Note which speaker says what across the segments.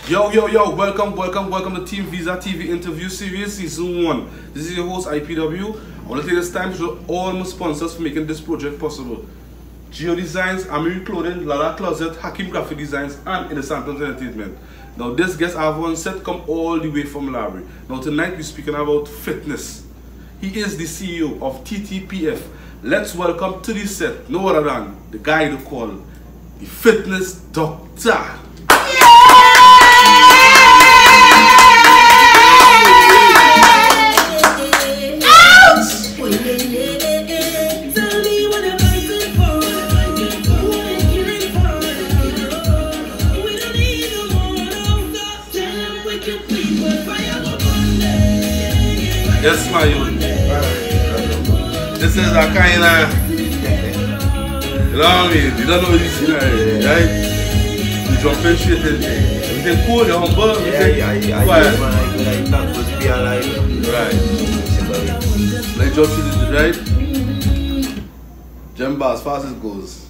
Speaker 1: Yo, welcome to TeamViza Tv Interview Series Season 1. This is your host IPW. I want to take this time to show all my sponsors for making this project possible. Geo Designs, Amiri Clothing, Lala Closet, Hakim Graphic Designs, and Innocent Entertainment. Now this guest I have on set come all the way from Library. Now tonight we're speaking about fitness. He is the CEO of TTPF. Let's welcome to the set, no other than the guy to call the Fitness Doctor. Yes, my youth. This is a kind of, you know what I mean? You don't know what you see now, right? You jump in straight in. Everything cool, you're humble, everything quiet.
Speaker 2: I'm supposed to be alive.
Speaker 1: Right. Like Josh did, right? Jemba, as far as it goes,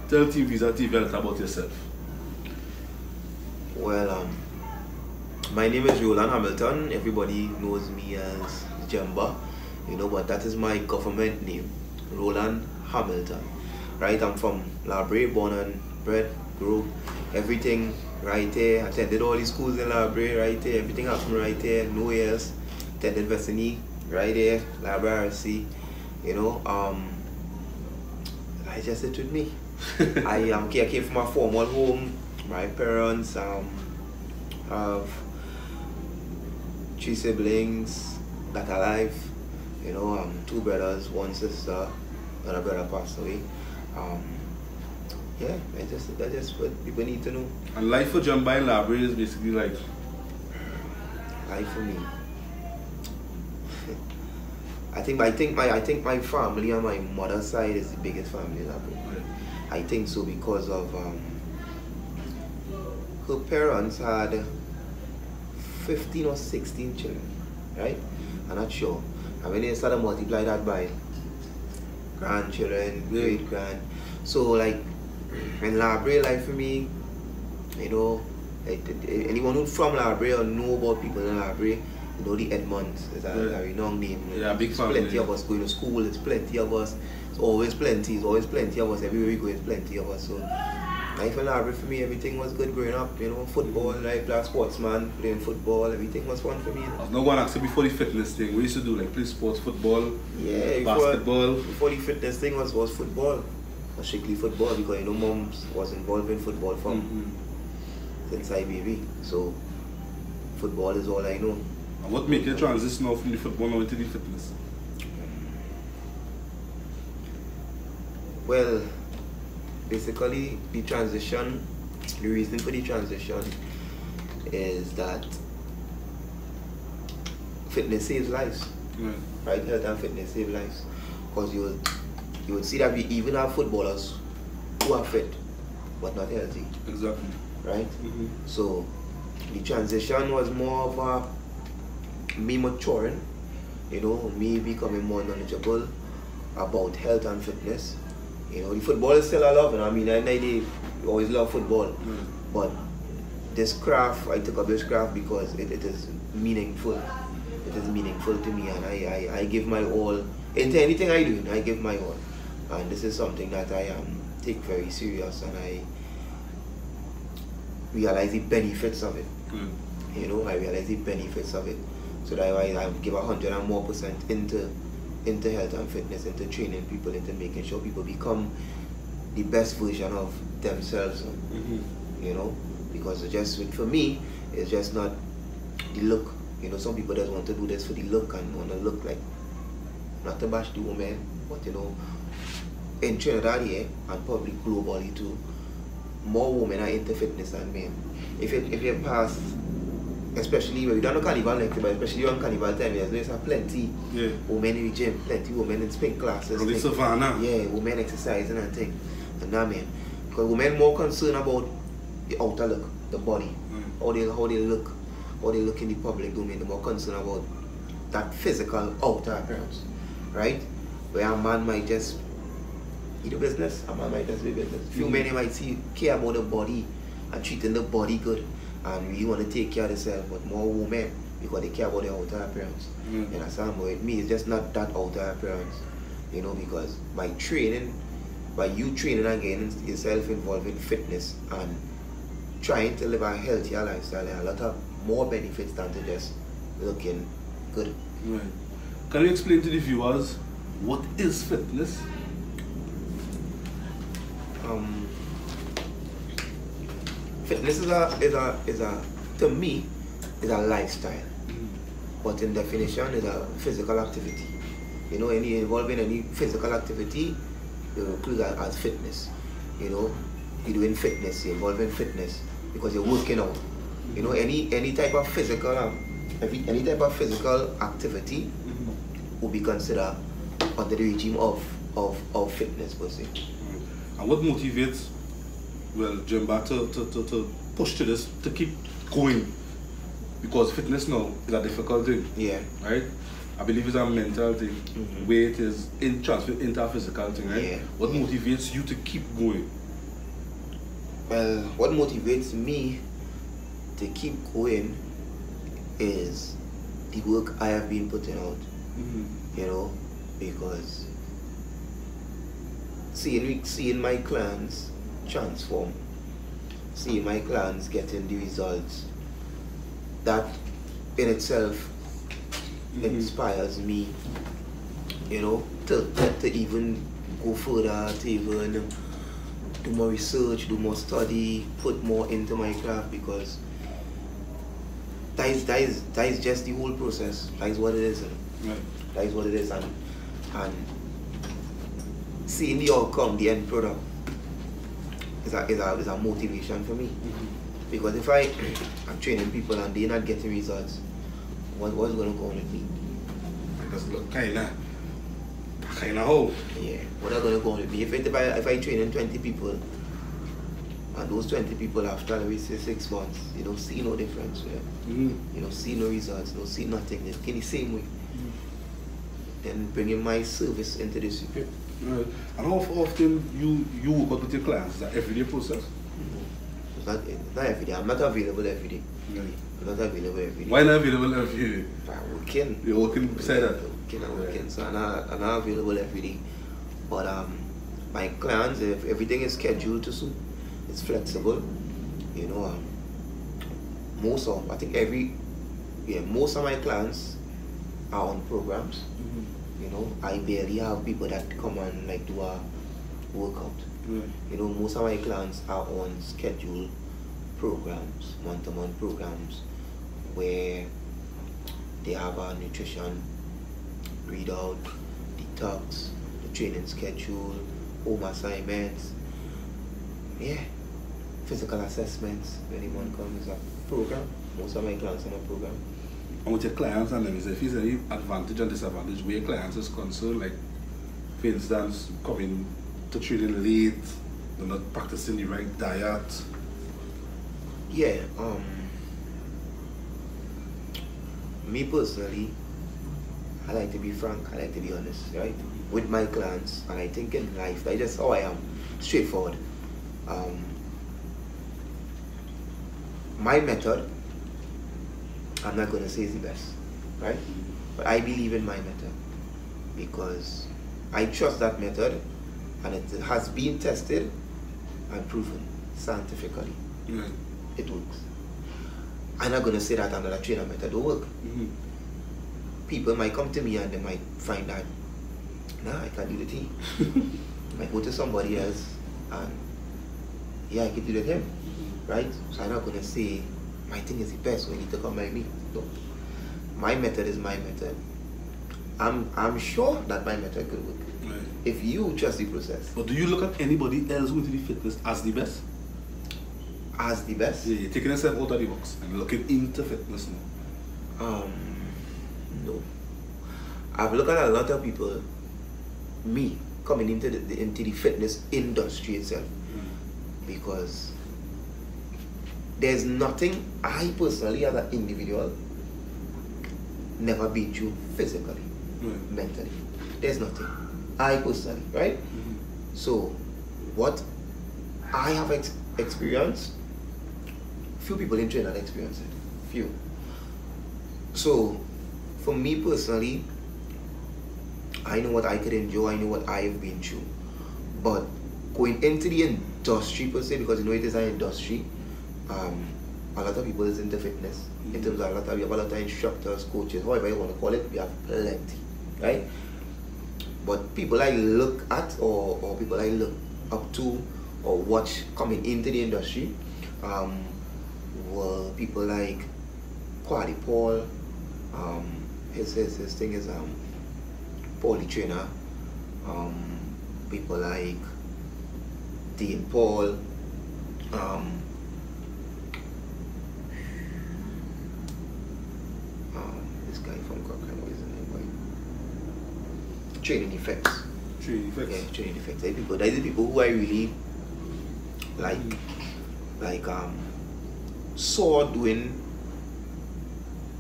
Speaker 1: tell TeamViza TV a little about yourself.
Speaker 2: Well, my name is Roland Hamilton. Everybody knows me as Jemba, you know, but that is my government name, Roland Hamilton. Right, I'm from Library, born and bred, grew everything right there. Attended all the schools in Library right there. Everything happened right there. Nowhere else. Attended Vestini right there, Library RC. You know, I just it with me. I came from a formal home. My parents have 3 siblings that are alive, you know, 2 brothers, 1 sister, and a brother passed away. Yeah, that's just what people need to know.
Speaker 1: And life for Jemba in Library is basically like
Speaker 2: life for me. I think my family on my mother's side is the biggest family in Library.
Speaker 1: Right.
Speaker 2: I think so because of her parents had 15 or 16 children, right? I'm not sure. And when they started multiply that by grandchildren, great grand. So like in Library, life for me, you know, anyone who's from Library or know about people in Library, you know the Edmonds is a renowned name.
Speaker 1: Yeah, big family.
Speaker 2: Plenty of us going to school, it's plenty of us. It's always plenty of us. Everywhere we go, it's plenty of us. So life in Library for me, everything was good growing up, you know, football, like play sportsman, playing football, everything was fun for me.
Speaker 1: I was not going to ask you before the fitness thing. We used to do like play sports, football, basketball.
Speaker 2: Before the fitness thing was football. Was strictly football because you know mom was involved in football from since I baby. So football is all I know.
Speaker 1: And what made you transition now from the football now into the fitness?
Speaker 2: Well, basically the reason for the transition is that fitness saves lives. Right? Health and fitness save lives. Because you would see that we even have footballers who are fit but not healthy.
Speaker 1: Exactly.
Speaker 2: Right? So the transition was more of me maturing, you know, me becoming more knowledgeable about health and fitness. You know, the football is still I love, and I mean, I always love football, but this craft, I took up this craft because it is meaningful. It is meaningful to me, and I give my all into anything I do. I give my all, and this is something that I take very serious, and I realize the benefits of it. You know, I realize the benefits of it, so that I give 100% and more into health and fitness, into training people, into making sure people become the best version of themselves. You know, because for me, it's just not the look. You know, some people just want to do this for the look and want to look like, not to bash the woman, but you know, in Trinidad here and probably globally too, more women are into fitness than men. If you pass, especially when we don't know carnival next, but especially on carnival time, there's plenty women in the gym, plenty women in spin classes. Yeah, women exercising and things. And that man, because women more concerned about the outer look, the body, how they look, how they look in the public domain. They're more concerned about that physical outer appearance, right? Where a man might just do business, a man might just do business. Few men might care about the body and treating the body good, and we want to take care of themselves, but more women because they care about their outer appearance. You understand? But with me, it's just not that outer appearance, you know, because by you training and getting yourself involved in fitness and trying to live a healthier lifestyle, there are a lot of more benefits than to just looking good.
Speaker 1: Right. Can you explain to the viewers what is fitness?
Speaker 2: Fitness is a to me is a lifestyle, but in definition is a physical activity. You know, any involving any physical activity, you include that as fitness. You know, you're doing fitness, you're involved in fitness because you're working out. You know, any type of physical activity will be considered under the regime of fitness per se.
Speaker 1: And what motivates Jemba to push to this, to keep going? Because fitness now is a difficult thing.
Speaker 2: Yeah.
Speaker 1: Right? I believe it's a mental thing, where it is transferred into a physical thing, right?
Speaker 2: Yeah.
Speaker 1: What motivates you to keep going?
Speaker 2: Well, what motivates me to keep going is the work I have been putting out. You know, because seeing my clients transform, seeing my clients getting the results, that in itself inspires me, you know, to even go further, to even do more research, do more study, put more into my craft, because that is just the whole process. That is what it is.
Speaker 1: Right.
Speaker 2: That is what it is, and seeing the outcome, the end product, is a motivation for me. Because if I'm training people and they're not getting results, what's going to go on with me?
Speaker 1: That's kind of how.
Speaker 2: Yeah, what's going to go on with me? If I train 20 people, and those 20 people after, let me say, 6 months, you don't see no difference with them. You don't see no results, you don't see nothing. They're in the same way. Then bringing my service into this.
Speaker 1: Right. And how often you work out with your clients? Is that everyday process?
Speaker 2: It's not every day. I'm not available every day.
Speaker 1: Right.
Speaker 2: I'm not available every day.
Speaker 1: Why not available every day?
Speaker 2: I'm working.
Speaker 1: You're working beside that?
Speaker 2: I'm working, so I'm not available every day. But my clients, if everything is scheduled to suit, it's flexible. You know, most of my clients are on programs. You know, I barely have people that come and like do a workout. You know, most of my clients are on scheduled programs, month-to-month programs, where they have a nutrition readout, detox, the training schedule, home assignments, physical assessments. When anyone comes, a program. Most of my clients are on a program.
Speaker 1: And with your clients, and if there's any advantage and disadvantage where your clients is concerned, like for instance, coming to training late, they're not practicing the right diet.
Speaker 2: Yeah, me personally, I like to be frank, I like to be honest, right? With my clients, and I think in life, that's just how I am, straightforward. My method, I'm not going to say is the best, right? But I believe in my method because I trust that method, and it has been tested and proven scientifically. It works. I'm not going to say that another trainer method don't work. People might come to me and they might find that, nah, I can't do the thing. Might go to somebody else and I can do the thing, right? So I'm not going to say my thing is the best, so you need to come by me. No. My method is my method. I'm sure that my method could work.
Speaker 1: Right.
Speaker 2: If you trust the process.
Speaker 1: But do you look at anybody else who into the fitness as the best?
Speaker 2: As the best?
Speaker 1: Yeah, you're taking yourself out of the box and looking into fitness now.
Speaker 2: No. I've looked at a lot of people, me, coming into the fitness industry itself, because there's nothing I personally as an individual never been through physically, mentally. There's nothing. I personally, right? So what I have experienced few people in Trinidad experience it. Few. So, for me personally, I know what I could enjoy, I know what I have been through. But going into the industry per se, because you know it is an industry, a lot of people is into fitness. In terms of we have a lot of instructors, coaches, however you want to call it, we have plenty, right? But people I look at or people I look up to or watch coming into the industry were people like Quaddy Paul, his thing is Paulie Trainer, people like Dean Paul, this guy from Cochran, what is his name? Training Effects.
Speaker 1: Training Effects.
Speaker 2: Yeah, Training Effects. Those are the people who I really saw doing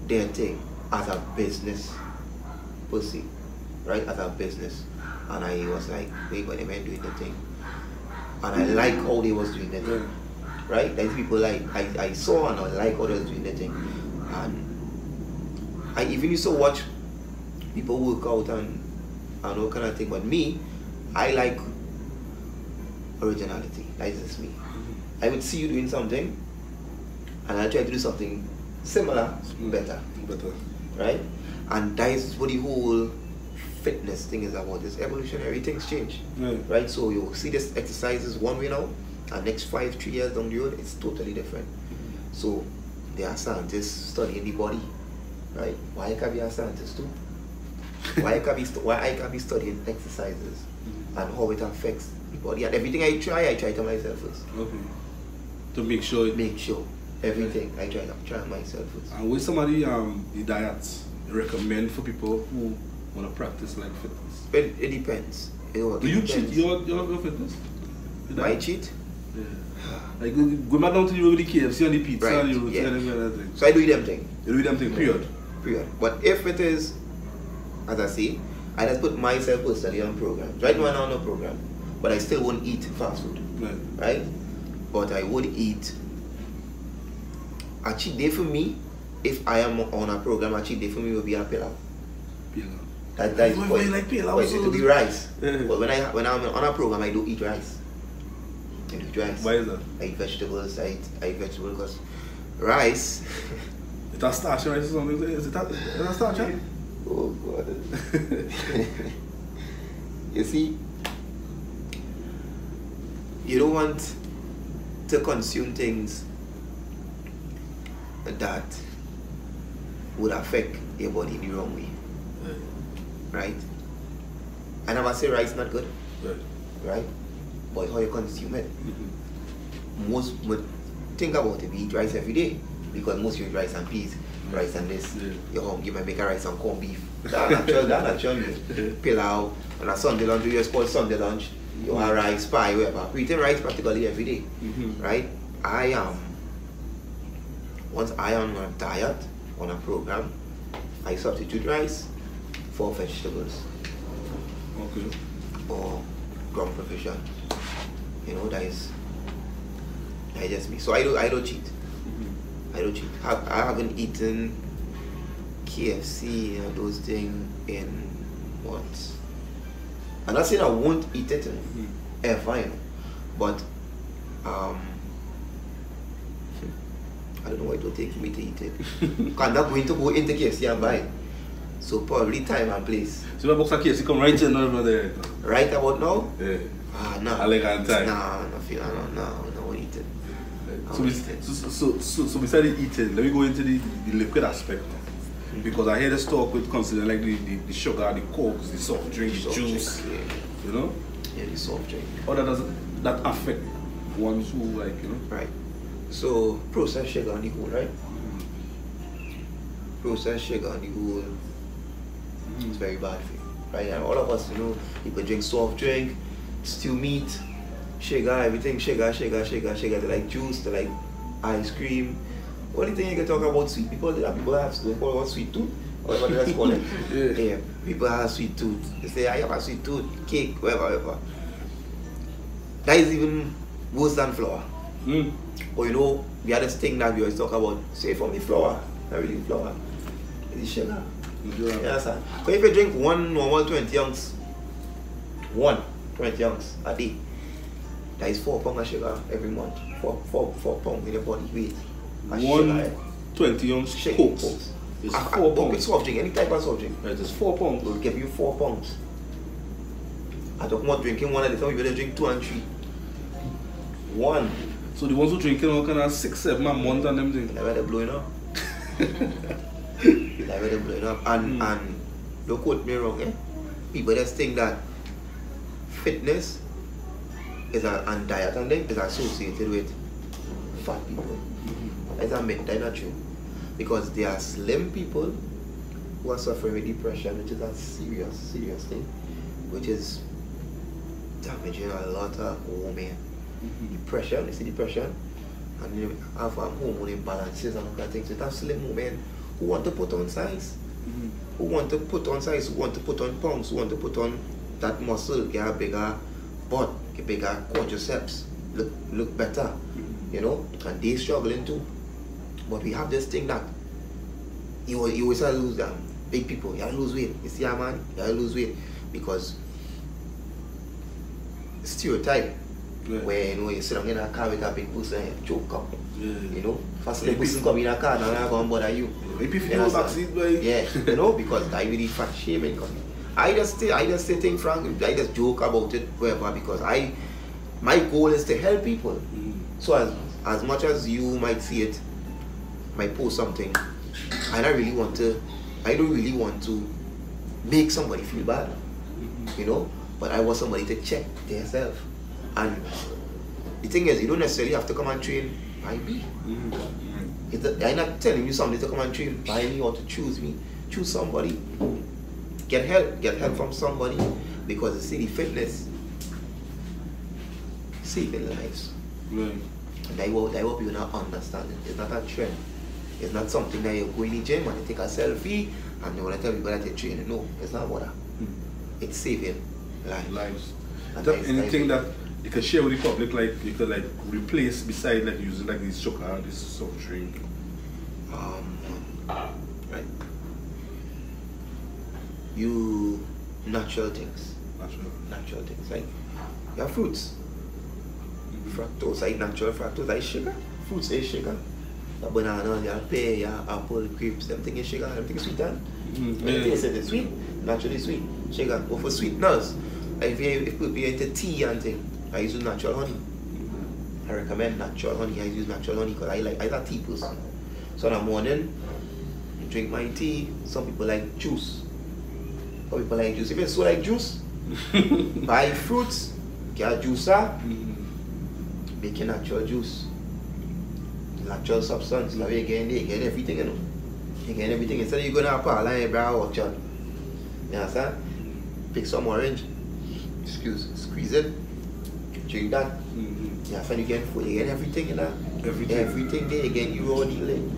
Speaker 2: their thing as a business per se, right? As a business, and I was like, wait, but they were doing the thing, and I like how they was doing the thing, right? There's people like I saw and I like how they was doing the thing, and I even used to watch people work out and all kind of thing. But me, I like originality. That's just me. I would see you doing something, and I try to do something similar, better, right? And that is what the whole fitness thing is about. This evolutionary things change, right? So you see this exercise is one way now, and next 5-3 years down the road, it's totally different. So there are scientists studying the body, right? Why I can be a scientist too? Why I can be studying exercises and how it affects the body, and everything I try to myself first.
Speaker 1: Okay. To make sure.
Speaker 2: Everything I try myself first.
Speaker 1: And with somebody the diets you recommend for people who want to practice like fitness?
Speaker 2: It depends.
Speaker 1: Do you cheat your fitness?
Speaker 2: I cheat?
Speaker 1: Yeah. Like go back down to you with the KFC and the pizza and the roti and everything.
Speaker 2: So I do them thing.
Speaker 1: You do them thing, period.
Speaker 2: But if it is, as I say, I just put myself personally on programs. Right now I'm on a program, but I still won't eat fast food. Right? But I would eat. A cheat day for me, if I am on a program, a cheat day for me will be a pilau. That is
Speaker 1: why you like pilau?
Speaker 2: It will be rice. But when I'm on a program, I do eat rice. I do eat rice.
Speaker 1: Why is that?
Speaker 2: I eat vegetables. I eat vegetables because rice.
Speaker 1: Is that starch rice or something? Is that starch?
Speaker 2: Oh God. You see, you don't want to consume things that would affect your body the wrong way. Right? I never say rice not good. Right? But how you consume it. Most would think about it, we eat rice every day. Because most you eat rice and peas, rice and this. You're home, you might make a rice and corned beef. That's natural meal. Pilau, on a Sunday lunch, you just call Sunday lunch. You have rice, pie, whatever. We eat rice practically every day. Right? Once I am on a diet, on a program, I substitute rice for vegetables.
Speaker 1: Okay.
Speaker 2: Or ground provision. You know, that is just me. So I don't cheat. I don't cheat. I haven't eaten KFC and those things in what? I'm not saying I won't eat it ever, you know. But I don't know why it will take me to eat it. I'm not going to go into KFC and buy it. So probably time and place.
Speaker 1: So the box of KFC come right in over there.
Speaker 2: Right about now?
Speaker 1: Yeah.
Speaker 2: No.
Speaker 1: I like on time.
Speaker 2: No, I feel no, won't eat it.
Speaker 1: So besides eating, let me go into the liquid aspect. Because I hear this talk with considering like the sugar, the cokes, the soft drink, the juice. You know?
Speaker 2: Yeah, the soft drink.
Speaker 1: Or that affect ones who like, you know?
Speaker 2: Right. So processed sugar on the whole, right? Processed sugar on the whole is very bad for you. Right? And all of us, you know, people drink soft drink, stew meat, sugar, everything, sugar. They like juice, they like ice cream. Only thing you can talk about sweet people have sweet tooth, or whatever that's called it. Yeah, people have sweet tooth. They say I have a sweet tooth, cake, whatever. That is even worse than flour. But you know, we had this thing that we always talk about, say from the flour, not really flour, it's sugar. You understand? But if you drink one normal 20 ounce, 20 ounce a day, that is 4 pounds of sugar every month. 4 pounds in your body weight.
Speaker 1: One 20 ounce
Speaker 2: sugar.
Speaker 1: It's 4 pounds.
Speaker 2: Soft drink, any type of soft drink.
Speaker 1: Right, it's 4 pounds.
Speaker 2: Will give you 4 pounds. I talk about drinking one at a time, you better drink 2 and 3. One.
Speaker 1: So the ones who drinking all kind of 6, 7 a month and them things.
Speaker 2: They're blowing up. They're blowing up. And don't quote me wrong, eh? People just think that fitness is and diet and then is associated with fat people. That's a myth, that's not true. Because there are slim people who are suffering with depression, which is a serious thing, which is damaging a lot of women. Depression, you see depression, and you have hormone imbalances and all that things. So that's slim women who want to put on size, who want to put on size, who want to put on pounds, who want to put on that muscle, get a bigger butt, get bigger quadriceps, look better, you know, and they struggling too. But we have this thing that you always have to lose big people, you have to lose weight. You see, man, you have to lose weight because stereotype. Yeah. Where you know you sit down in a car with a big person and you choke up. Yeah. You know, first the person come in a car and I'm going to bother you.
Speaker 1: Maybe if you know backseat, boy.
Speaker 2: Yeah, you know, because I really fat shaming. I just say things frank, I just joke about it, whatever, because my goal is to help people. So as much as you might see it, might post something, I don't really want to make somebody feel bad. You know, but I want somebody to check themselves. And the thing is, you don't necessarily have to come and train by me. I'm not telling you somebody to come and train by me or to choose me. Choose somebody. Get help from somebody, because the city fitness saving lives. Right. And that's what people not understanding. It's not a trend. It's not something that you go in the gym and you take a selfie and you want to tell people that you're training. No, it's not what that. It's saving lives.
Speaker 1: Is there anything that you can share with the public, like you could like replace beside like using like this sugar, this soft drink?
Speaker 2: Right. You natural things. Natural things. Like you have fruits. Fructose, like natural fructose, like sugar. Fruits is sugar. The banana, your pear, your apple, grapes, everything is sugar, everything is sweet, everything is sweet, naturally sweet. Sugar. But for sweeteners, if you're into tea and things, I use natural honey. I recommend natural honey. I use natural honey because I'm a tea person. So in the morning, I drink my tea. Some people like juice. Some people like juice. If you so like juice, buy fruits, get a juicer, make a natural juice. Natural substance. You get everything, you know. You get everything. Instead of you going to a parlor and buy orchard. You understand? Pick some orange, squeeze it. Drink that. Yeah, so you get food, you get everything in that. Everything there, you get you raw deal.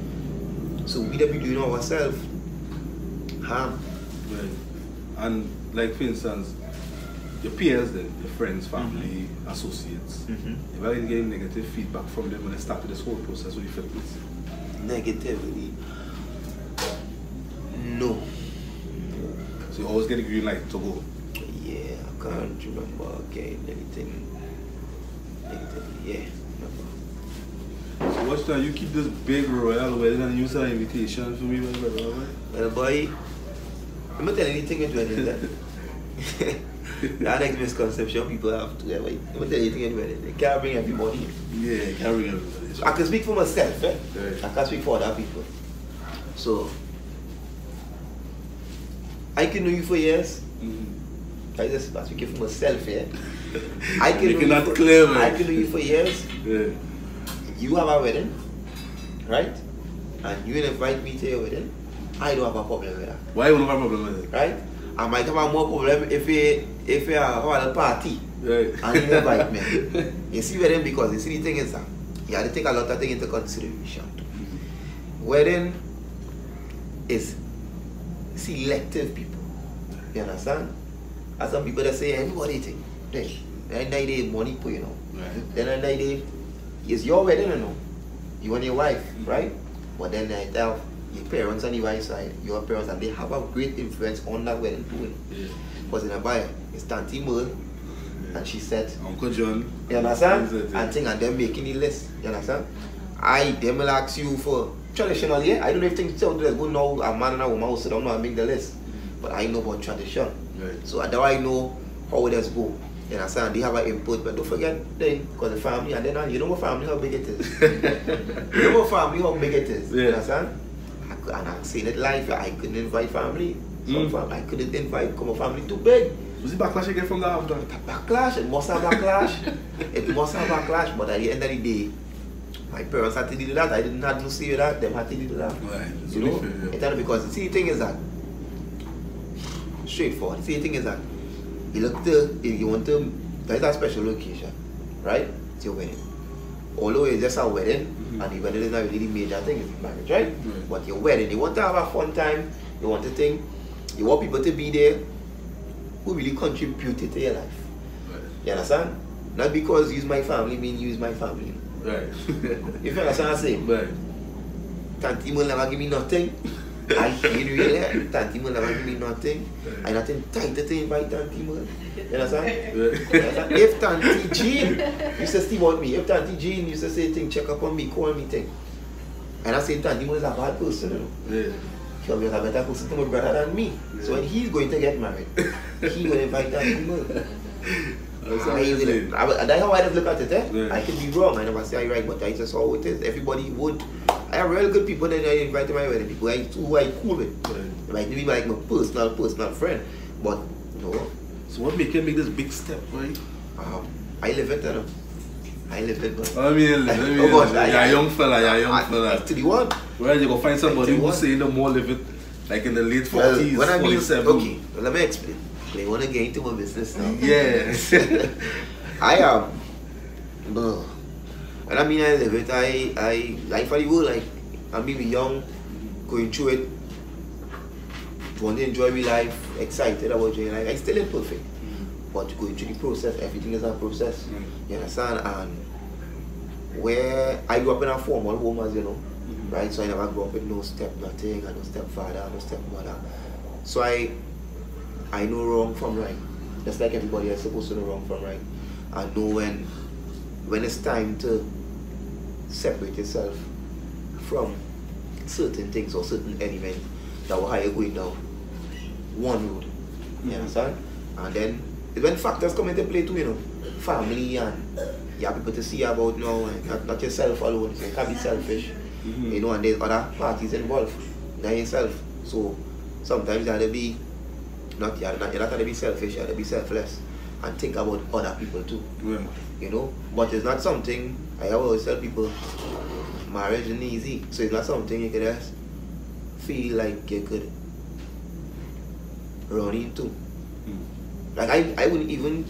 Speaker 2: So we don't be doing ourselves harm.
Speaker 1: Right. And like for instance, your peers then, your friends, family, associates, if I get negative feedback from them when they started this whole process with the fitness?
Speaker 2: Negativity? No.
Speaker 1: So you always get a green light to go?
Speaker 2: Yeah, I can't remember getting anything. Yeah.
Speaker 1: So watch now, you keep this big royal wedding and use an invitation for me,
Speaker 2: well boy, I'm not telling anything into anything. That next misconception people have to, I'm not telling anything into anything. They can't bring everybody.
Speaker 1: Yeah, can't bring everybody.
Speaker 2: So I can speak for myself, eh?
Speaker 1: Right.
Speaker 2: I can't speak for other people. So I can know you for years. I just speak for myself, yeah. I can know you for years.
Speaker 1: Yeah.
Speaker 2: You have a wedding, right? And you invite me to your wedding. I don't have a problem with that.
Speaker 1: Why you don't have a problem with it?
Speaker 2: Right? I might have a more problem if you have a party, right, and you invite me. You see wedding, because you see the thing is that you have to take a lot of things into consideration. Wedding is selective people. You understand? As some people that say everybody think, then they money put, you know. Right. Then they it's your wedding, you know. You and your wife, right? But then I tell your parents on the right side, your parents, and they have a great influence on that wedding too.
Speaker 1: Yeah.
Speaker 2: Because in a buyer, it's Tanti Merle, and she said,
Speaker 1: Uncle John.
Speaker 2: you understand? And thing, and them making the list, you understand? Them will ask you for traditional, yeah. I don't know if things tell you go now, a man and a woman will sit down and make the list. But I know about tradition.
Speaker 1: Right.
Speaker 2: So that's why I know how it does go. You understand? They have an input, but don't forget then, because the family, and then you know what family, how big it is. You know what family, how big it is.
Speaker 1: Yeah.
Speaker 2: You understand? And I'm saying it live, I couldn't invite family. Some family, I couldn't invite, come a family too big.
Speaker 1: Was the backlash again from that after?
Speaker 2: Backlash, it must have backlash. It must have backlash, but at the end of the day, my parents had to do that. I didn't have to say that, them had to do that.
Speaker 1: Right.
Speaker 2: You know? Fair, because the thing is that, straightforward, the thing is that, you look to, if you want to, there's a special occasion, right? It's your wedding. Although it's just a wedding, and the wedding is not really the major thing, it's marriage, right? But your wedding, you want to have a fun time, you want to think, you want people to be there who really contributed to your life.
Speaker 1: Right.
Speaker 2: You understand? Not because use my family mean use my family.
Speaker 1: Right.
Speaker 2: If you understand what I'm saying?
Speaker 1: Right.
Speaker 2: Tanti will never give me nothing. I in real Tanti will never give me nothing. I not entitled to invite Tanti Mul. You understand? If Tanti Jean used to see about me, if Tanti Jean used to say thing, check up on me, call me thing. And I say Tanti Mul is a bad person, you know. Yeah. He'll be a better person to my brother than me. Yeah. So when he's going to get married, he will invite Tanti Mul. That's how I look at it, eh? Yeah. I could be wrong, I never say I'm right, but I just how it is. Everybody would. I have real good people that I invite to my wedding, people who I cool with. Right. Like maybe like my personal friend. But no.
Speaker 1: So what make you make this big step, right?
Speaker 2: I live it, you know. I live it, but
Speaker 1: I mean, you're a young fella,
Speaker 2: To the one.
Speaker 1: Well, you go find somebody who say no more live it like in the late 40s,
Speaker 2: when I mean,
Speaker 1: 47.
Speaker 2: okay, well, let me explain. They want to get into my business now.
Speaker 1: Yes.
Speaker 2: I am. And I mean, I live it. I life for the world. Like, I mean, we young, going through it, want to enjoy my life, excited about enjoying life. I still ain't perfect, but going through the process, everything is a process. You understand? And where I grew up in a formal home, as you know, right? So I never grew up with no step nothing, and no stepfather, no stepmother. So I know wrong from right. Just like everybody else supposed to know wrong from right. I know when it's time to separate yourself from certain things or certain elements that will hire going down one road. You understand? And then when factors come into play too, you know, family and you have people to see about now, and not yourself alone. So you can't be selfish. You know, and there's other parties involved, not yourself. So sometimes you have to be you're not going to be selfish, you have to be selfless and think about other people too. Yeah. You know, but it's not something, I always tell people, marriage isn't easy, so it's not something you could just feel like you could run into. Like I wouldn't even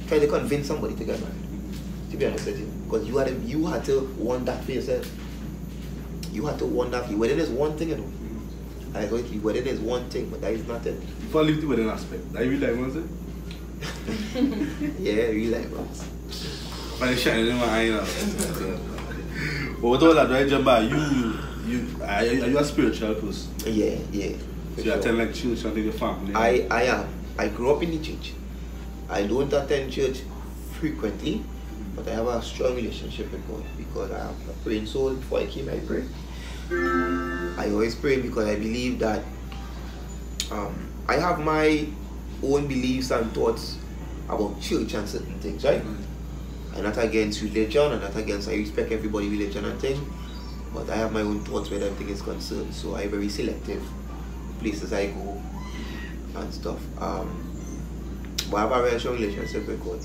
Speaker 2: try to convince somebody to get married, to be honest with you, because you had to want that for yourself. You had to want that for you. Wedding is one thing, you know. I thought the wedding is one thing, but that is not it.
Speaker 1: Before I leave the wedding aspect, that you real life, was it?
Speaker 2: Yeah, real life ones.
Speaker 1: I'm shining in my eye now. But with all that, right, Jamba, are you a spiritual person?
Speaker 2: Yeah.
Speaker 1: So you attend like church and your family?
Speaker 2: I am. I grew up in the church. I don't attend church frequently, but I have a strong relationship with God because I am a praying soul. Before I came, I pray. I always pray because I believe that I have my own beliefs and thoughts about church and certain things, right? I'm not against religion, I'm not against, I respect everybody's religion and things, but I have my own thoughts where everything is concerned, so I'm very selective places I go and stuff. But I have a very strong relationship with God,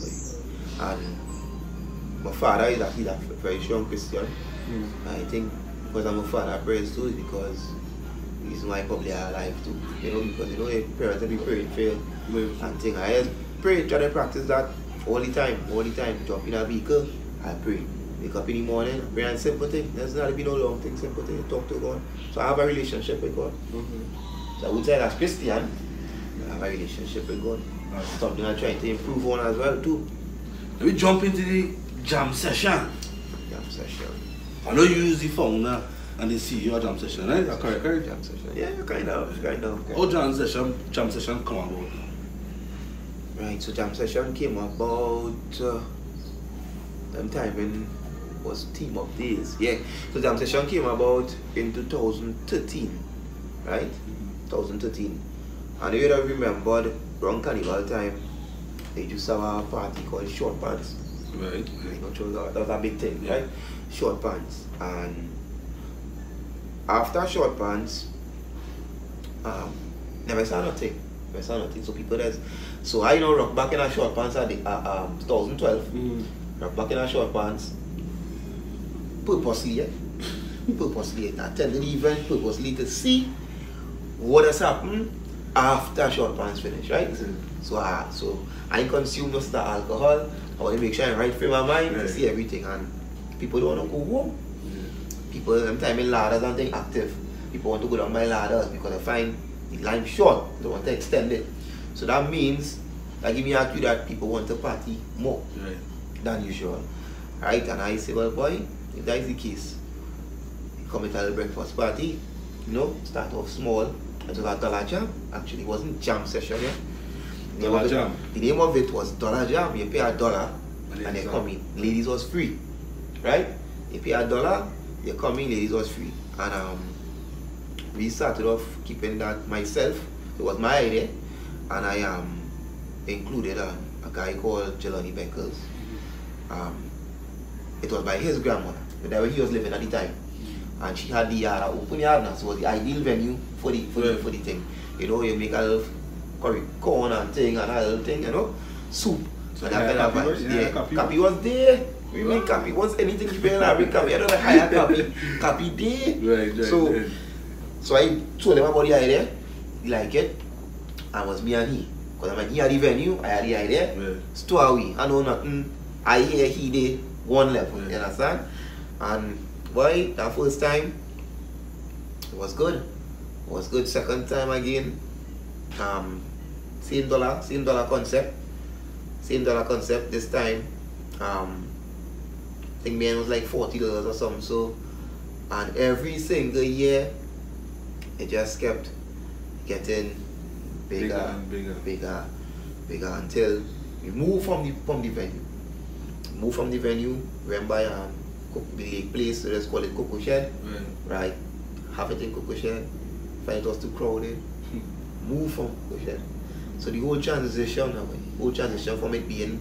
Speaker 2: and my father is actually a very strong Christian. I think because I'm a father, I pray too, because the reason why I probably are alive too. You know, because you know your parents will be praying for you and things. I just pray, try to practice that all the time. Jump in a vehicle, I pray. Wake up in the morning, I pray and simple thing. There's not be no long thing, simple thing, talk to God. So I have a relationship with God. So I would say as Christian, I have a relationship with God. Something I'm trying to improve on as well too.
Speaker 1: Let me jump into the jam session.
Speaker 2: jam session.
Speaker 1: I know you use the founder and the CEO jam session, right? Correct.
Speaker 2: Jam session. Yeah, kind of.
Speaker 1: How jam session come about?
Speaker 2: Right, so jam session came about them time when was Team Up Days. Yeah. So jam session came about in 2013. Right? 2013. And you would have remembered around Carnival time, they used to have a party called Short Pants.
Speaker 1: Right.
Speaker 2: I'm not sure that was a big thing,
Speaker 1: yeah.
Speaker 2: right? Short Pants. And after Short Pants, never saw nothing. So people so I rock back in a Short Pants at the 2012. Rock back in a Short Pants purposely, attended the event purposely to see what has happened after Short Pants finish, right? So I consume most of the alcohol. I want to make sure I'm right frame of mind to see everything, and people don't want to go home. People sometimes in ladders and things active. People want to go down my ladders because I find the line short. They want to extend it. So that means that give me a cue that people want to party more than usual. Right? And I say, well boy, if that is the case, you come into a breakfast party, start off small. It was a dollar jam. Actually, it wasn't jam session yet. The name of it was dollar jam. You pay $1 and they come in. Ladies was free. Right? You pay $1, you come in, ladies was free. And we started off keeping that myself. It was my idea. And I included a guy called Jelani Beckles. It was by his grandmother. That when he was living at the time. And she had the open yard now, so it was the ideal venue for the thing. You make a little curry corn and thing and a little thing, soup. So that kind of vibes. Copy was there. We make copy. Once anything you pay, I bring copy. I don't hire copy. Copy there.
Speaker 1: Right.
Speaker 2: So I told him about the idea. He liked it. And it was me and he. Because he had the venue, I had the idea. So are we. I know nothing. I hear he did one level. You understand? And boy, that first time, it was good. Second time again, same dollar concept. This time, I think mine was like $40 or something. So, and every single year, it just kept getting bigger until we moved from the venue. Went by the lake place, so let's call it Cocoa Shed. Right? Have it in Cocoa Shed. Find it was too crowded. Move from Cocoa Shed. So the whole transition from it being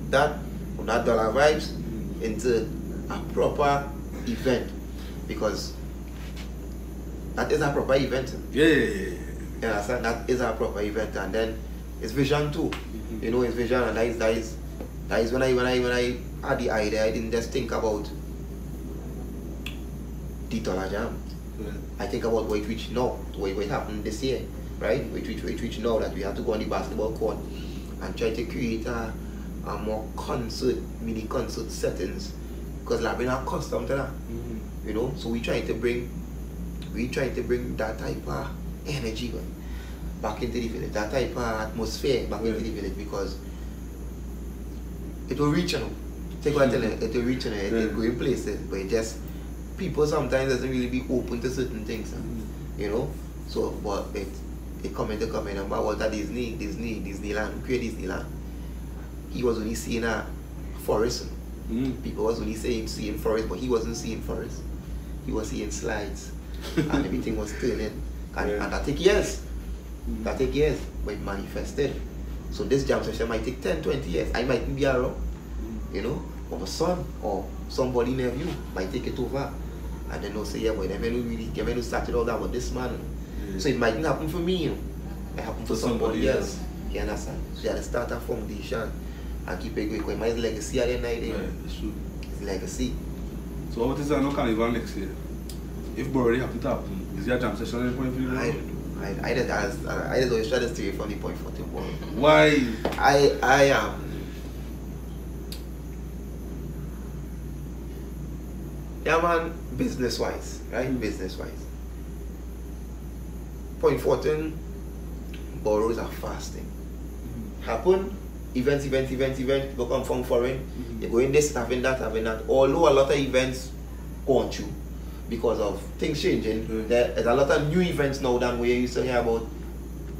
Speaker 2: from that dollar vibes into a proper event, because that is a proper event. Yeah, so that is a proper event, and then it's vision too. It's vision, and that is when I had the idea. I didn't just think about the dollar jam. I think about what it reached now, what happened this year, right? What it reached now, that we have to go on the basketball court and try to create a more mini concert settings, because we're not accustomed to that. So we try to bring that type of energy back into the village, that type of atmosphere back into the village, because it will reach, take what I tell you, it will reach, it will go in places, but it just, people sometimes doesn't really be open to certain things, so, but it come and about what Disneyland, create Disneyland. He was only seeing a forest. People was only seeing forest, but he wasn't seeing forest. He was seeing slides, and everything was turning, and that take years. But it manifested. So this jam session might take 10-20 years. I mightn't be around, or my son or somebody near you might take it over, and then they'll say, yeah, but never started all that with this man. So it mightn't happen for me, It happened for somebody else. You understand? So you have to start a foundation and keep it going. Because my legacy at the end of the day.
Speaker 1: It's true.
Speaker 2: It's legacy.
Speaker 1: So what is the carnival next year? If already happened to happen, is there a jam session at any point for you?
Speaker 2: I don't know. I just always try to stay from the point for the world.
Speaker 1: Why?
Speaker 2: I am. Yeah, man, business wise, right? Business wise. Point 14, borrows are fasting. Happen, events, people come from foreign, they go in this, having that. Although a lot of events go on through because of things changing, there's a lot of new events now than we used to hear about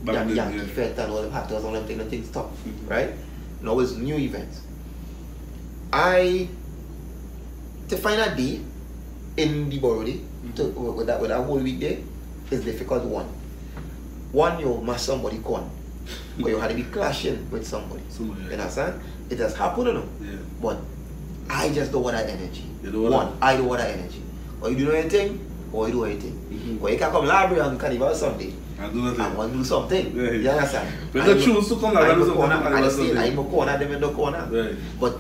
Speaker 2: Yankee Fest and all the hatters, all them things stop, right? Now it's new events. To find a day in the borough with that whole week day is difficult. One, you must somebody con, or you had to be clashing with somebody. You understand? It has happened, you know. Yeah. But I just don't want that energy. I don't want that energy. Or you do anything, or you do anything. Or you can come library on Carnival Sunday. I want to do something. Yeah. You understand? But the choose to come library on Sunday. I'm a corner, them in the corner. Right. But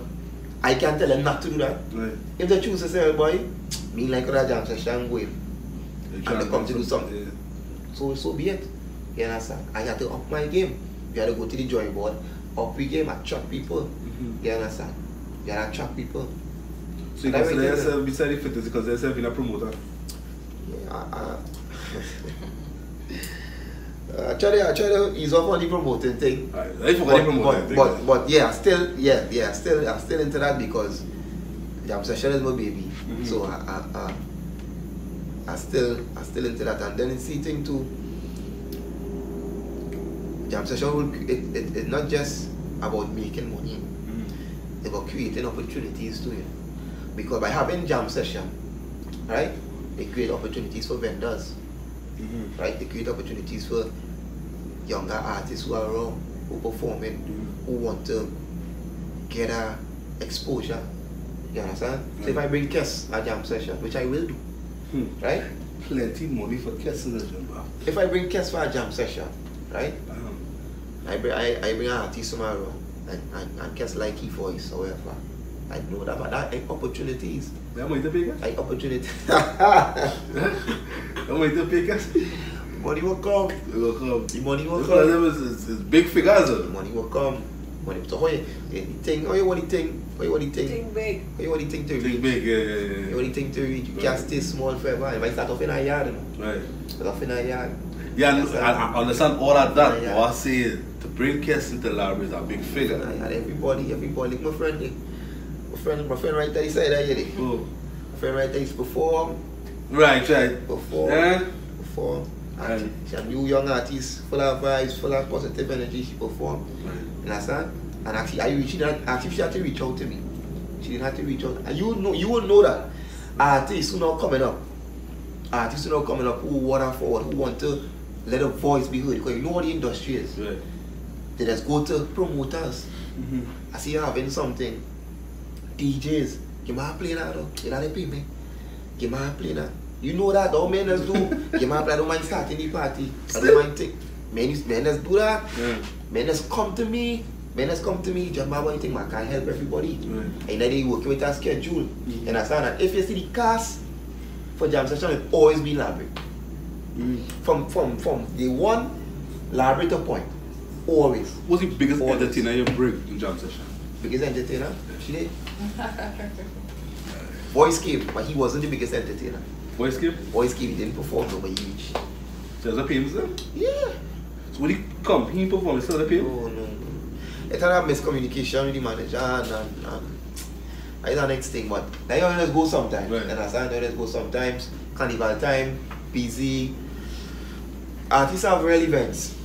Speaker 2: I can't tell them not to do that. Right. If they choose to say, boy, me like a jam session going, and they come to do something. Yeah. So be it. You understand? I have to up my game. You have to go to the drawing board, up the game, attract people. You understand? You have to attract people.
Speaker 1: So you consider yourself beside the fitness because yourself in a promoter?
Speaker 2: Yeah, I try to ease off on the promoting thing. But yeah, I'm still into that because jam session is my baby. So I still into that. And then it's the thing too. Jam session it's not just about making money. It's about creating opportunities too. Because by having jam session, right, they create opportunities for vendors. Right? They create opportunities for younger artists who are around, who performing, who want to get a exposure. You understand? So if I bring guests a jam session, which I will do, right?
Speaker 1: Plenty money for guests in the jam.
Speaker 2: If I bring guests for a jam session, right? I bring an artist tomorrow and guests like his voice or whatever. I know that, but that opportunities.
Speaker 1: How much to pay us?
Speaker 2: Like opportunity.
Speaker 1: How much to pay us?
Speaker 2: Money will come.
Speaker 1: It will come.
Speaker 2: The money will come.
Speaker 1: It's big figures.
Speaker 2: The money will come. Money. So what you think? What you think?
Speaker 3: Think big.
Speaker 2: What you think to reach?
Speaker 1: Think big, yeah.
Speaker 2: What you think to reach? You can't stay small forever. If I start off in a yard, you know.
Speaker 1: Right.
Speaker 2: Start off in a yard.
Speaker 1: Yeah, I understand all of that. What I say is, to bring guests into the library is a big figure.
Speaker 2: And everybody, like my friend right there, he said that, yeah.
Speaker 1: Oh.
Speaker 2: My friend right there, he's perform.
Speaker 1: Right.
Speaker 2: Perform.
Speaker 1: Yeah.
Speaker 2: Perform. And she's a new young artist, full of vibes, full of positive energy. She performed.
Speaker 1: Right.
Speaker 2: You understand? And actually, she had to reach out to me. She didn't have to reach out. And you will know that artists who now coming up, who want to forward, who want to let a voice be heard. Because you know what the industry is.
Speaker 1: Right.
Speaker 2: They just go to promoters. I see you having something. DJs, give me a play that though. You know they pay me. Give me a play that. You know that all men do. Give me a play. I don't mind starting the party. I don't mind take. Men just do that.
Speaker 1: Yeah.
Speaker 2: Men just come to me. Just about anything, man. Can help everybody. Right. And then they working with a schedule. You understand that? If you see the cast for jam session, it's always been library. From the one library to point. Always.
Speaker 1: What's the biggest entertainer you bring in jam session?
Speaker 2: Biggest entertainer? She did. Voice came, but he wasn't the biggest entertainer.
Speaker 1: Voice came?
Speaker 2: Voice came, he didn't perform, no, but he reached.
Speaker 1: So there's a pay him?
Speaker 2: Yeah.
Speaker 1: So when he come, he perform, still the pay him?
Speaker 2: No. It's a miscommunication with the manager and that's the next thing, but now you always go sometimes. Right. And I always go sometimes. Carnival time, busy. Artists have real events.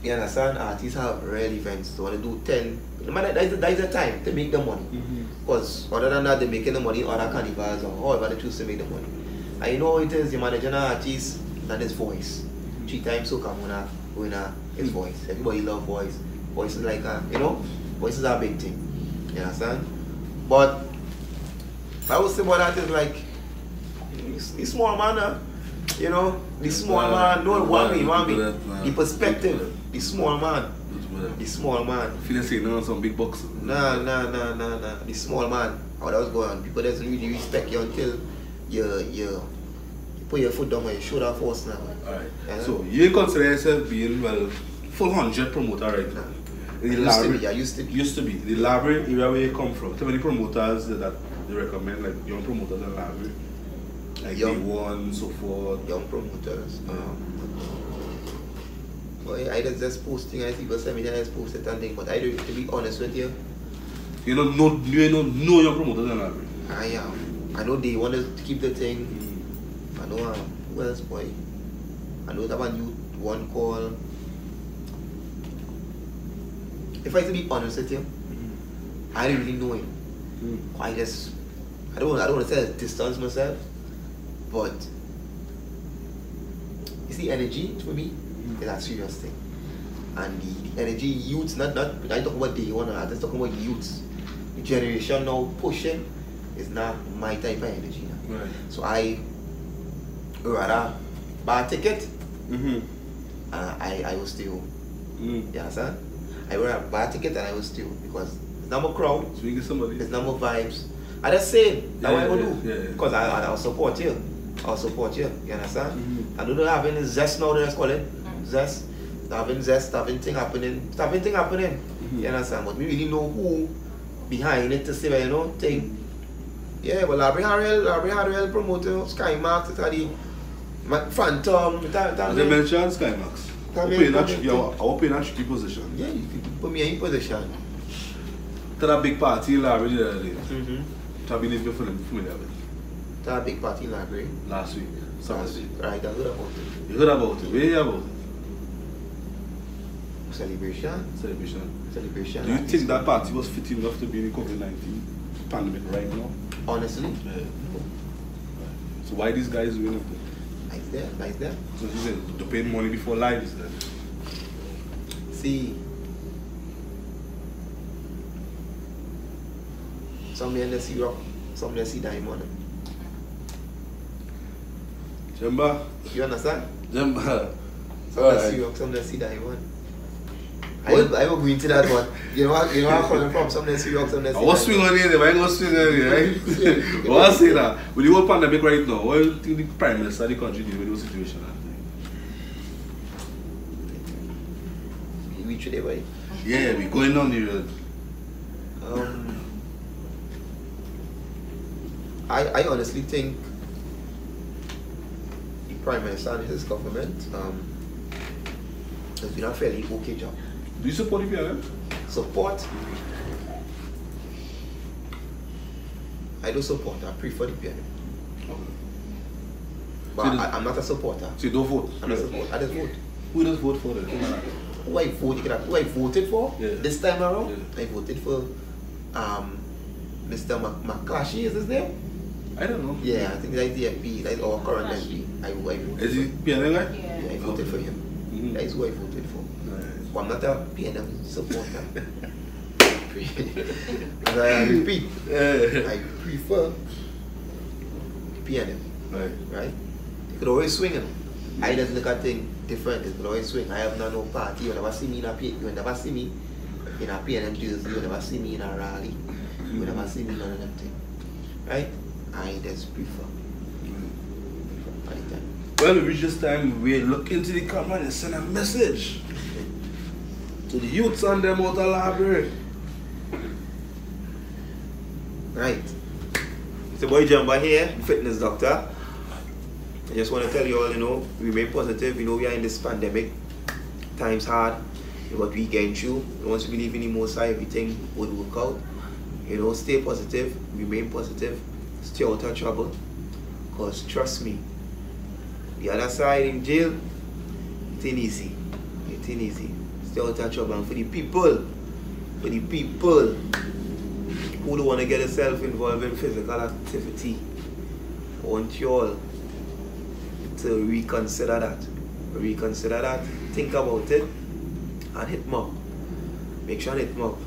Speaker 2: You understand? Artists have real events. They want to do 10. That is the time to make the money. Because other than that, they're making the money in other carnivals or however they choose to make the money. And you know how it is, you manage an artist and his voice. 3 times so come winner his voice. Everybody love voice. Voice is like voice is a big thing. You understand? But I would say about that is like the small man, you know, the small man, no want me. The perspective, the small man. The small man.
Speaker 1: Feel like saying some big bucks.
Speaker 2: Nah. The small man. How that was going on. People doesn't really respect you until you put your foot down and you show that force now.
Speaker 1: Alright. So you consider yourself being full 100 promoter right now?
Speaker 2: I used to be.
Speaker 1: The library area where you come from. Too many promoters that they recommend, like young promoters in library. Like young one, so forth.
Speaker 2: Young promoters. Boy, I just posting, I see people send me that I just post it and thing, but I do, to be honest with you.
Speaker 1: You don't know your promoters and that.
Speaker 2: I am. I know they want to keep the thing. I know who else, boy? I know that one call. If I to be honest with you, I don't really know him. I don't want to say distance myself, but you see, energy for me is a serious thing. And the energy youths, not I talk about day one, I just talking about youths. The generation now pushing is not my type of energy now.
Speaker 1: Right.
Speaker 2: So I rather buy a ticket and I will still. You understand? I rather buy a ticket and I will still, because it's not more crowd,
Speaker 1: so you get somebody.
Speaker 2: it's not more vibes. I just say that's what I will do. Because I'll support you. I'll support you. You understand? I don't know having zest now, let's call it. Zest. Having thing happening. You understand? But we really know who behind it to say, you know, thing. Yeah, well, Larry Harrell promoter, Skymax, it's the Phantom.
Speaker 1: As you mentioned, Skymax. I will play in a tricky position.
Speaker 2: Yeah, you can put me in position.
Speaker 1: To that big party in Library the other day. I believe you're familiar with it.
Speaker 2: That big party in Library?
Speaker 1: Last week. Saturday.
Speaker 2: Right, I heard about it.
Speaker 1: You heard about it? Where you hear about it?
Speaker 2: Celebration.
Speaker 1: Do you think that party was fitting enough to be in the COVID-19 pandemic right now?
Speaker 2: Honestly?
Speaker 1: Yeah. No. So why these guys doing it?
Speaker 2: Nice there.
Speaker 1: So you said to pay money before live is there.
Speaker 2: See, some men see rock, some men see diamond.
Speaker 1: Jemba?
Speaker 2: You understand?
Speaker 1: Jemba.
Speaker 2: Some men see rock, some men see diamond. I will go into that one. You know where I'm coming from. Some men see rock, some men see diamond.
Speaker 1: I was swing on it, I ain't gonna swing on it, right? But I say that, with the whole pandemic right now, what do you think the Prime Minister of the country did with those situations?
Speaker 2: We should have, right?
Speaker 1: Yeah, we're going down the road.
Speaker 2: I honestly think the Prime Minister and his government has been a fairly okay job.
Speaker 1: Do you support the PLM?
Speaker 2: Support? I do support. I prefer the PLM.
Speaker 1: Okay.
Speaker 2: But I'm not a supporter.
Speaker 1: So you don't vote?
Speaker 2: I'm not a supporter. I just vote.
Speaker 1: Who does vote for them?
Speaker 2: Who I voted for this time around? Yeah. I voted for Mr. McClashy, is his name?
Speaker 1: I don't know.
Speaker 2: Yeah, I think that's the MP, that's our current MP. I voted.
Speaker 1: Is he PNM guy?
Speaker 2: Yeah, I voted for him. That's who I voted for. But I'm not a PNM supporter. And I repeat, I prefer PNM. Right? You could always swing it. I just look at things different. You could always swing. I have no party. You never see me in a PNM. You never see me in a PNM jersey. You never see me in a rally. You never see me in none of them things. Right? I just prefer.
Speaker 1: Well, we reach this time, we look into the camera and send a message to the youths and them out of the library.
Speaker 2: Right. It's your boy Jamba here, fitness doctor. I just want to tell you all, you know, remain positive. You know, we are in this pandemic. Time's hard. What we getting through. Once we believe in the Most High, everything would work out. You know, stay positive, remain positive, stay out of trouble. Because trust me, the other side in jail, it ain't easy. It ain't easy. Stay out of trouble. And for the people who don't want to get themselves involved in physical activity, I want you all to reconsider that. Think about it and hit them up. Make sure and hit them up.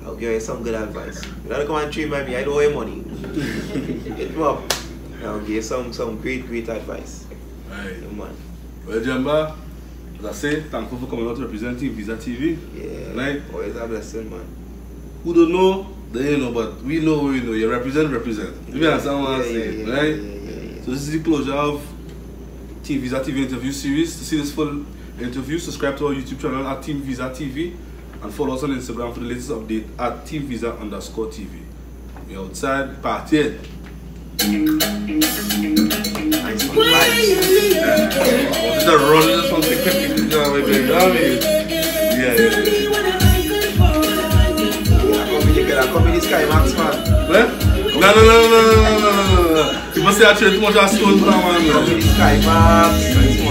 Speaker 2: I'll give you some good advice. You don't come and treat me, I don't owe you money. Hit them up. I'll give you some great advice.
Speaker 1: Right.
Speaker 2: Yeah, man.
Speaker 1: Well, Jemba, as I say, thankful for coming out to represent TeamViza TV.
Speaker 2: Yeah.
Speaker 1: Right?
Speaker 2: Always a blessing, man.
Speaker 1: Who don't know, they know, but we know. You represent. You understand what I'm saying, right?
Speaker 2: Yeah.
Speaker 1: So this is the closure of TeamViza TV Interview Series. To see this full interview, subscribe to our YouTube channel at TeamViza TV and follow us on Instagram for the latest update at TeamViza_TV. We're outside partying.
Speaker 2: Nice one. Bye.
Speaker 1: Just a run into something quickly, you know what I mean? Yeah.
Speaker 2: Come with this guy, Max, man.
Speaker 1: What? No. People say I trade too much of stone for that man.
Speaker 2: Come with this guy, Max.